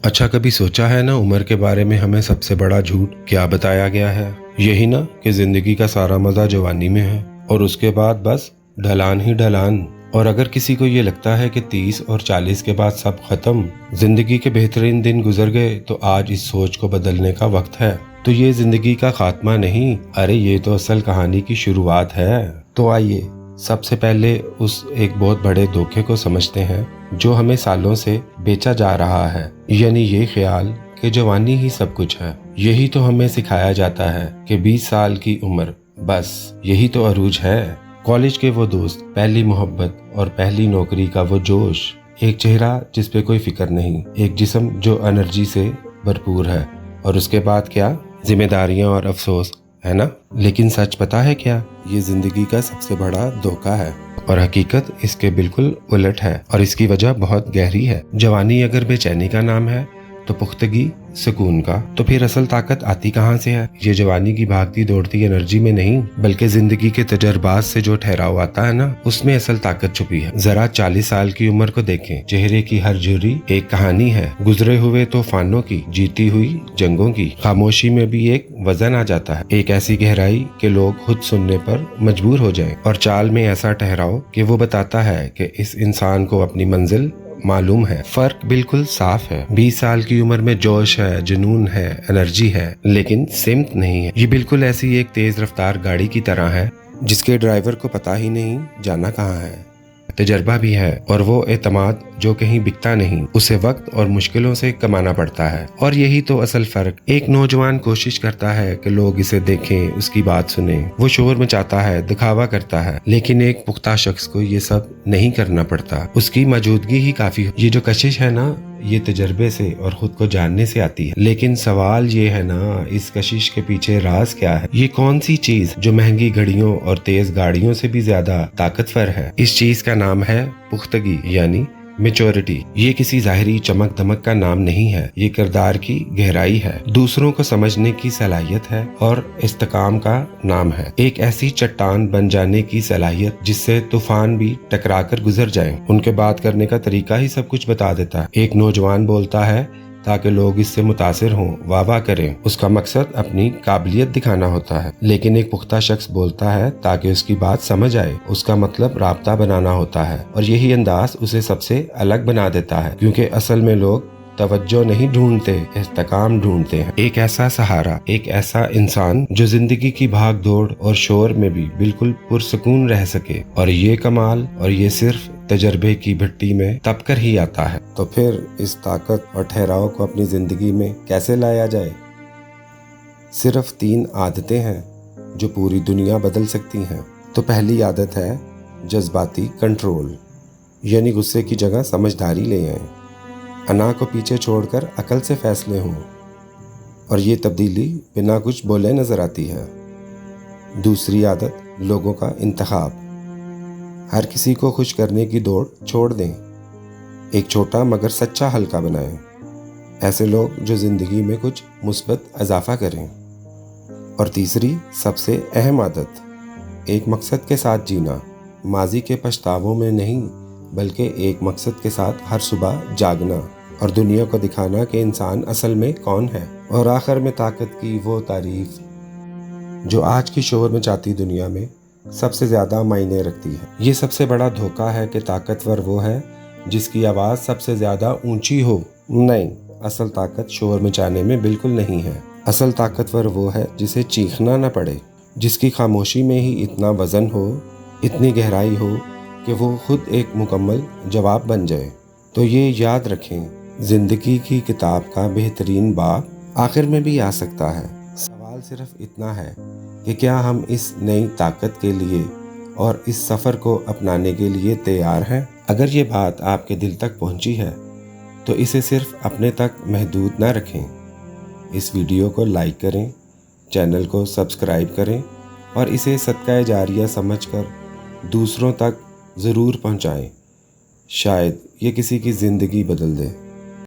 अच्छा, कभी सोचा है ना उम्र के बारे में हमें सबसे बड़ा झूठ क्या बताया गया है? यही ना कि जिंदगी का सारा मजा जवानी में है और उसके बाद बस ढलान ही ढलान। और अगर किसी को ये लगता है कि 30 और 40 के बाद सब खत्म, जिंदगी के बेहतरीन दिन गुजर गए, तो आज इस सोच को बदलने का वक्त है। तो ये जिंदगी का खात्मा नहीं, अरे ये तो असल कहानी की शुरुआत है। तो आइए सबसे पहले उस एक बहुत बड़े धोखे को समझते हैं जो हमें सालों से बेचा जा रहा है, यानी ये ख्याल कि जवानी ही सब कुछ है। यही तो हमें सिखाया जाता है कि 20 साल की उम्र बस यही तो अरूज है। कॉलेज के वो दोस्त, पहली मोहब्बत और पहली नौकरी का वो जोश, एक चेहरा जिस पे कोई फिक्र नहीं, एक जिस्म जो एनर्जी से भरपूर है, और उसके बाद क्या, जिम्मेदारियां और अफसोस, है ना। लेकिन सच पता है क्या, ये जिंदगी का सबसे बड़ा धोखा है और हकीकत इसके बिल्कुल उलट है, और इसकी वजह बहुत गहरी है। जवानी अगर बेचैनी का नाम है तो पुख्तगी सुकून का, तो फिर असल ताकत आती कहाँ से है? ये जवानी की भागती दौड़ती एनर्जी में नहीं, बल्कि जिंदगी के तजर्बात से जो ठहराव आता है ना, उसमें असल ताकत छुपी है। जरा 40 साल की उम्र को देखें, चेहरे की हर झुर्री एक कहानी है, गुजरे हुए तूफानों की, जीती हुई जंगों की। खामोशी में भी एक वजन आ जाता है, एक ऐसी गहराई कि लोग खुद सुनने पर मजबूर हो जाएं, और चाल में ऐसा ठहराव कि वो बताता है कि इस इंसान को अपनी मंजिल मालूम है। फर्क बिल्कुल साफ है। 20 साल की उम्र में जोश है, जुनून है, एनर्जी है, लेकिन सिमत नहीं है। ये बिल्कुल ऐसी एक तेज रफ्तार गाड़ी की तरह है जिसके ड्राइवर को पता ही नहीं जाना कहाँ है। तजर्बा भी है और वो एतमाद जो कहीं बिकता नहीं, उसे वक्त और मुश्किलों से कमाना पड़ता है। और यही तो असल फर्क। एक नौजवान कोशिश करता है कि लोग इसे देखें, उसकी बात सुने, वो शोर मचाता है, दिखावा करता है, लेकिन एक पुख्ता शख्स को ये सब नहीं करना पड़ता, उसकी मौजूदगी ही काफी। ये जो कशिश है ना, ये तजर्बे से और खुद को जानने से आती है। लेकिन सवाल ये है ना, इस कशिश के पीछे राज क्या है? ये कौन सी चीज जो महंगी घड़ियों और तेज गाड़ियों से भी ज्यादा ताकतवर है? इस चीज का नाम है पुख्तगी, यानी मेच्योरिटी। ये किसी जाहिरी चमक धमक का नाम नहीं है, ये किरदार की गहराई है, दूसरों को समझने की सलाहियत है, और इस्तेकाम का नाम है। एक ऐसी चट्टान बन जाने की सलाहियत जिससे तूफान भी टकरा कर गुजर जाएं। उनके बात करने का तरीका ही सब कुछ बता देता है। एक नौजवान बोलता है ताकि लोग इससे मुतासिर हों, वाह वाह करें, उसका मकसद अपनी काबिलियत दिखाना होता है। लेकिन एक पुख्ता शख्स बोलता है ताकि उसकी बात समझ आए, उसका मतलब राब्ता बनाना होता है। और यही अंदाज उसे सबसे अलग बना देता है, क्योंकि असल में लोग तवज्जो नहीं ढूंढते, इस्तेकाम ढूंढते हैं। एक ऐसा सहारा, एक ऐसा इंसान जो जिंदगी की भाग दौड़ और शोर में भी बिल्कुल पुरसुकून रह सके। और ये कमाल, और ये सिर्फ तजर्बे की भट्टी में तप कर ही आता है। तो फिर इस ताकत और ठहराव को अपनी जिंदगी में कैसे लाया जाए? सिर्फ 3 आदतें हैं जो पूरी दुनिया बदल सकती हैं। तो पहली आदत है जज्बाती कंट्रोल, यानी गुस्से की जगह समझदारी ले आए, अना को पीछे छोड़कर अकल से फैसले हों, और ये तब्दीली बिना कुछ बोले नजर आती है। दूसरी आदत लोगों का इंतखाब, हर किसी को खुश करने की दौड़ छोड़ दें, एक छोटा मगर सच्चा हल्का बनाएं, ऐसे लोग जो जिंदगी में कुछ मुस्बत इजाफा करें। और तीसरी सबसे अहम आदत, एक मकसद के साथ जीना, माजी के पछतावों में नहीं, बल्कि एक मकसद के साथ हर सुबह जागना और दुनिया को दिखाना कि इंसान असल में कौन है। और आखिर में ताकत की वो तारीफ जो आज की शोर मचाती दुनिया में सबसे ज्यादा मायने रखती है। ये सबसे बड़ा धोखा है कि ताकतवर वो है जिसकी आवाज सबसे ज्यादा ऊंची हो। नहीं, असल ताकत शोर मचाने में बिल्कुल नहीं है। असल ताकतवर वो है जिसे चीखना न पड़े, जिसकी खामोशी में ही इतना वजन हो, इतनी गहराई हो कि वो खुद एक मुकम्मल जवाब बन जाए। तो ये याद रखें, जिंदगी की किताब का बेहतरीन बाब आखिर में भी आ सकता है। सवाल सिर्फ इतना है कि क्या हम इस नई ताकत के लिए और इस सफ़र को अपनाने के लिए तैयार हैं? अगर ये बात आपके दिल तक पहुंची है तो इसे सिर्फ अपने तक महदूद ना रखें। इस वीडियो को लाइक करें, चैनल को सब्सक्राइब करें, और इसे सदका जारिया समझकर दूसरों तक ज़रूर पहुंचाएं। शायद ये किसी की ज़िंदगी बदल दे।